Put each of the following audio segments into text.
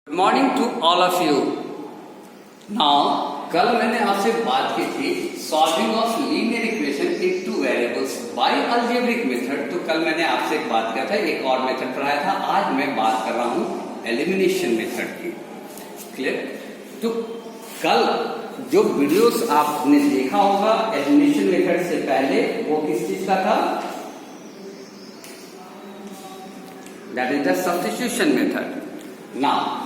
Good morning to all of you. Now कल मैंने आपसे बात की थी solving of linear equation in two variables by algebraic method. तो कल मैंने आपसे एक बात किया था, एक और मेथड पढ़ाया था। आज मैं बात कर रहा हूं एलिमिनेशन मेथड की। क्लियर? तो कल जो वीडियोस आपने देखा होगा एलिमिनेशन मेथड से पहले, वो किस चीज का था? That is the substitution method. Now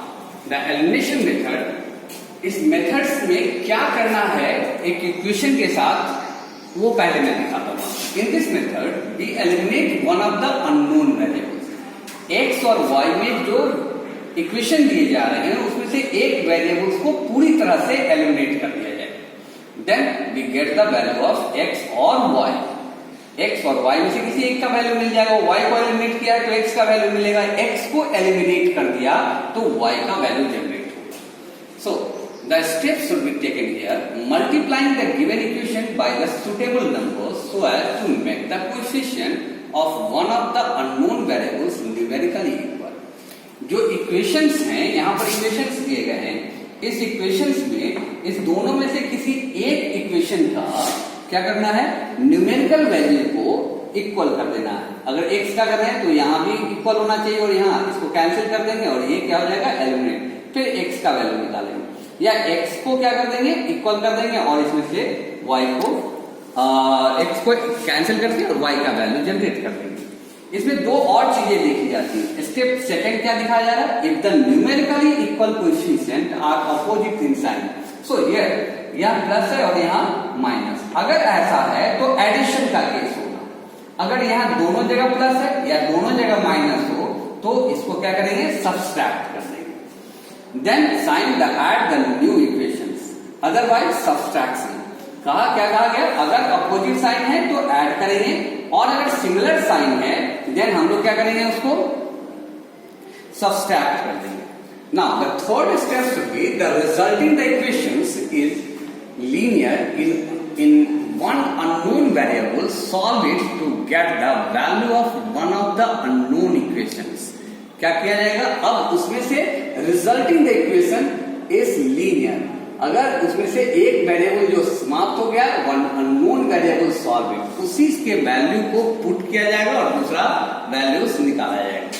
the elimination method, इस मेथड्स में क्या करना है एक इक्वेशन के साथ, वो पहले मैं दिखाता हूं। In this method we eliminate one of the unknown variables. X और वाई में जो इक्वेशन दिए जा रहे हैं उसमें से एक वेरिएबल्स को पूरी तरह से एलिमिनेट कर दिया जाए। Then we get the value of X और वाई। एक्स और वाई में से किसी एक का वैल्यू मिल जाएगा। वाई को एलिमिनेट किया तो एक्स का वैल्यू मिलेगा। एक्स को एलिमिनेट कर दिया तो वाई का वैल्यू जनरेट होगा। सो the steps should be taken here, multiplying the given equation by the suitable numbers so as to make the coefficient of one of the unknown variables numerically equal. जो equations हैं, यहाँ पर equations दिए गए हैं, इस equations में इस दोनों में से किसी एक equation का क्या करना है? न्यूमेरिकल वैल्यू को इक्वल कर देना है। अगर x का कर रहे हैं तो यहाँ भी इक्वल होना चाहिए और यहाँ इसको कैंसिल कर देंगे और ये क्या हो जाएगा? एलिमिनेट। फिर x का वैल्यू निकालेंगे या x को क्या कर देंगे? इक्वल कर देंगे और इसमें से y को x को कैंसिल करके और y का वैल्यू जनरेट कर देंगे। इसमें दो और चीजें देखी जाती हैं। स्टेप सेकंड क्या दिखाया जा रहा है? If the numerically equal coefficient are opposite in sign. So here यहाँ प्लस है और यहाँ माइनस। अगर ऐसा है तो एडिशन का केस होगा। अगर यहाँ दोनों जगह प्लस है या दोनों जगह माइनस हो तो इसको क्या करेंगे? सब्सट्रैक्ट कर देंगे। Then sign the add the new equations, otherwise subtraction। कहा क्या कहा गया? अगर अपोजिट साइन है तो ऐड करेंगे और अगर सिमिलर साइन है देन हम लोग क्या करेंगे? उसको सब्सट्रैक्ट कर देंगे। Now the third step should be the resulting the equations is linear in one unknown variable, solve it to get the value of one of the unknown equations। क्या किया जाएगा? अब उसमें से resulting the equation is linear. अगर उसमें से एक वेरिएबल जो समाप्त हो गया, one unknown variable solve it, उसी के वैल्यू को पुट किया जाएगा और दूसरा वैल्यूज निकाला जाएगा।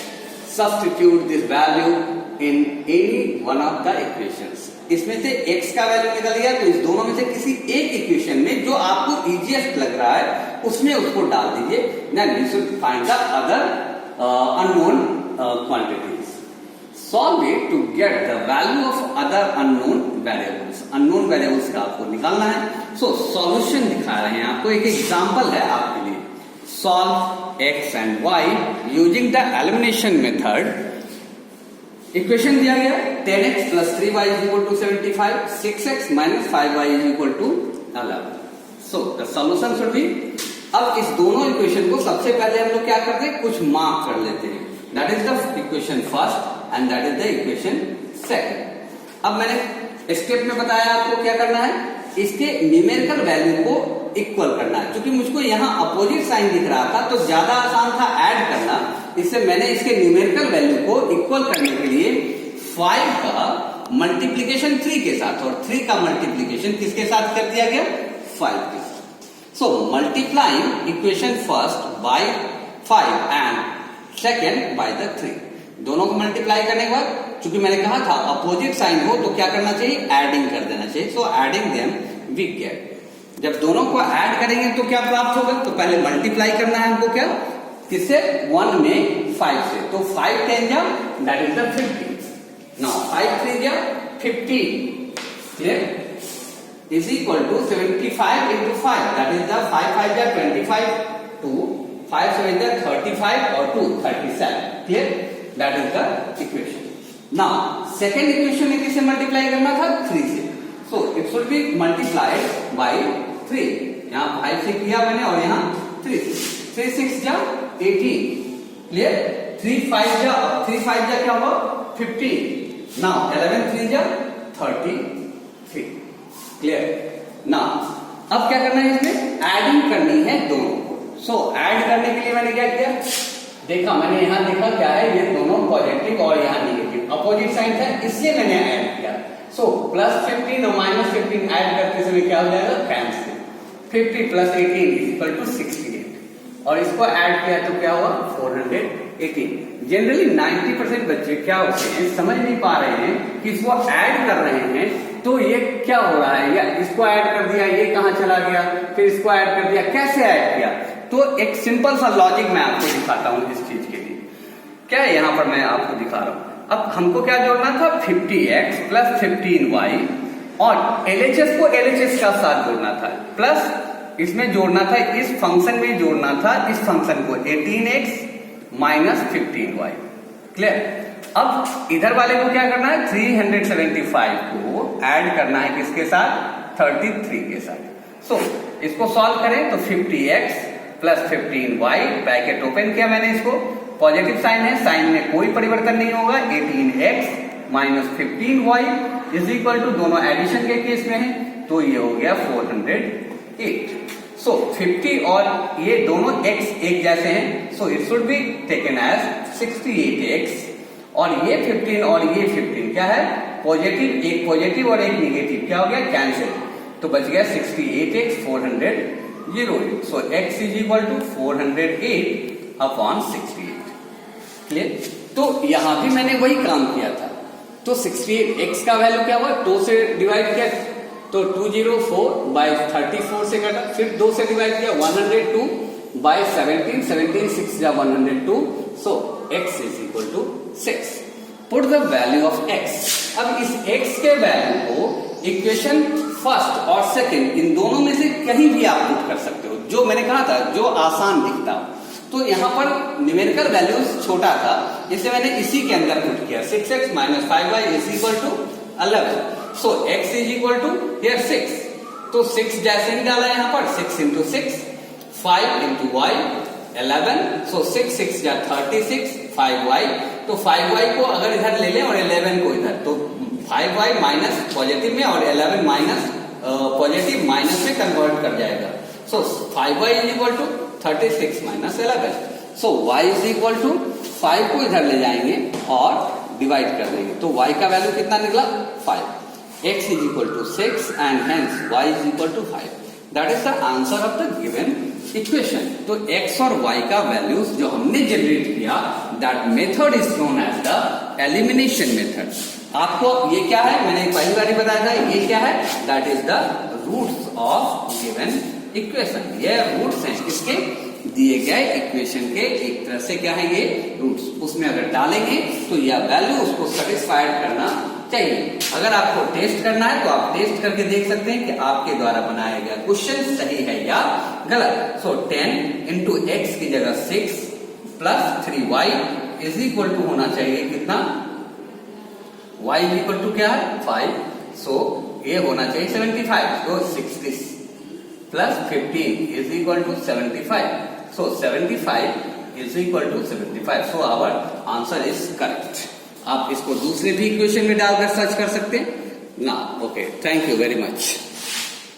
Substitute this value in any one of the equations. इसमें से x का वैल्यू निकल गया तो इस दोनों में से किसी एक इक्वेशन में जो आपको इजीएस्ट लग रहा है उसमें उसको डाल दीजिए। Then you should find the other unknown quantities. Solve it to get the value of other unknown variables. Unknown variables का आपको निकालना है। So solution दिखा रहे हैं आपको, एक एग्जांपल है आपके लिए। Solve x and y using the elimination method। Equation दिया गया 10x plus 3y is equal to 75, 6x minus 5y is equal to 11. So the solution should be, अब इस दोनों इक्वेशन को सबसे पहले हम लोग क्या करते हैं? कुछ मार्क कर लेते हैं। That is the equation first and that is the equation second. अब मैंने स्टेप में बताया आपको क्या करना है, इसके न्यूमेरिकल वैल्यू को इक्वल करना है। क्योंकि मुझको यहाँ अपोजिट साइन दिख रहा था तो ज्यादा आसान था ऐड करना, इससे मैंने इसके न्यूमेरिकल वैल्यू को इक्वल करने के लिए 5 का मल्टीप्लीकेशन 3 के साथ और 3 का मल्टीप्लीकेशन किसके साथ कर दिया गया? 5 के साथ। So multiplying equation first by 5 and second by the 3। दोनों को मल्टीप्लाई करने के बाद, चूंकि मैंने कहा था अपोजिट साइन हो तो क्या करना चाहिए? एडिंग कर देना चाहिए। So adding them we get. जब दोनों को ऐड करेंगे तो क्या प्राप्त होगा? तो पहले मल्टीप्लाई करना है हमको, क्या किससे? 1 में 5 से। तो 5 10 जा दैट इज द 50। नाउ 5 3 जा 50। Clear? is equal to 75 into 5, that is the 5 5 is 25, 2 5 7 is 35 or 2 37। clear? that is the equation। now second equation में किसे मल्टीप्लाई करना था? 3 से। so it should be multiplied by 3। यहाँ 5 से किया मैंने और यहाँ 3 से। 3 6 जा 18। clear? 3 5 जा 3 5 जा क्या हुआ? 15। now 11 3 जा 33। क्लियर? ना अब क्या करना है? इसमें एडिंग करनी है दोनों को। सो ऐड करने के लिए मैंने क्या किया? देखा, मैंने यहां देखा क्या है, ये दोनों पॉजिटिव और यहाँ नेगेटिव। अब अपोजिट साइन था इसलिए मैंने ऐड किया। सो प्लस 15 और माइनस 15 ऐड करते समय क्या हो जाएगा, cancel. 50 plus 18 is equal to 68 और इसको ऐड किया तो क्या हुआ 418। जनरली 90% बच्चे क्या होते हैं, समझ नहीं पा रहे हैं कि इसको ऐड कर रहे हैं तो ये क्या हो रहा है, या इसको ऐड कर दिया ये कहां चला गया, फिर इसको ऐड कर दिया, कैसे ऐड किया। तो एक सिंपल सा लॉजिक मैं आपको दिखाता हूं इस चीज के लिए। क्या है यहां पर मैं आपको दिखा रहा हूं। अब हमको क्या जोड़ना था, 50x प्लस 15y और LHS को LHS का साथ जोड़ना था, प्लस इसमें जोड़ना था, इस फंक्शन में जोड़ना था इस फंक्शन को 18x माइनस 15y। क्लियर। अब इधर वाले को क्या करना है, 375 को ऐड करना है किसके साथ, 33 के साथ। सो इसको सॉल्व करें तो 50x plus 15y, bracket open किया मैंने, इसको पॉजिटिव साइन है, साइन में कोई परिवर्तन नहीं होगा, 18x minus 15y is equal to, दोनों एडिशन के केस में है तो ये हो गया 408। सो 50 और ये दोनों x एक जैसे हैं, so it should be taken as 68x और ये 15 और ये 15 क्या है, पॉजिटिव, एक पॉजिटिव और एक निगेटिव, क्या हो गया कैंसिल, तो बच गया 68x 408। So x is equal to 408 upon 68। Clear. तो यहां भी मैंने वही काम किया था, तो 68x का वैल्यू क्या हुआ, 2 से डिवाइड किया तो 204 बाय 34 से कटा, फिर 2 से डिवाइड किया 102 बाय 17, 17 6 जा 102, so x is equal to 6। Put the value of x। अब इस x के वैल्यू को इक्वेशन फर्स्ट और सेकंड इन दोनों में से कहीं भी आप पुट कर सकते हो, जो मैंने कहा था जो आसान दिखता हो। तो यहां पर न्यूमेरिकल वैल्यूज छोटा था इसलिए मैंने इसी के अंदर पुट किया, 6x minus 5y is equal to 11। So x is equal to here 6, तो 6 जैसे ही डाला यहां पर, 6 इंटू 6, 5 इंटू y 11, सो 6 6 जा 36, 5y, तो 5y को अगर इधर ले लें और 11 को इधर, तो 5y माइनस पॉजिटिव में और 11 माइनस पॉजिटिव माइनस में कन्वर्ट कर जाएगा। So 5y is equal to 36 minus 11, so y is equal to 5 को इधर ले जाएंगे और डिवाइड कर देंगे, तो y का वैल्यू कितना निकला 5, x is equal to 6 and hence y is equal to 5। That is the answer of the given equation. तो x और y का वैल्यूज जो हमने जनरेट किया, that method is known as the elimination method. आपको ये क्या है, मैंने पहली बार ही बताया था, ये क्या है, that is the roots of given equation. ये रूट्स हैं इसके दिए गए इक्वेशन के, एक तरह से क्या है ये रूट्स, उसमें अगर डालेंगे तो यह वैल्यू उसको सेटिस्फाइड करना चाहिए। अगर आपको टेस्ट करना है तो आप टेस्ट करके देख सकते हैं कि आपके द्वारा बनाया गया क्वेश्चन सही है या गलत। सो 10 इंटू एक्स की जगह 6 plus 3y is equal to होना चाहिए कितना, y इज इक्वल टू क्या है 5, सो ये होना चाहिए 75, तो 60 plus 15 is equal to 75, so 75 is equal to 75, so our answer is correct. आप इसको दूसरे भी इक्वेशन में डालकर सर्च कर सकते हैं ना। Okay, thank you very much.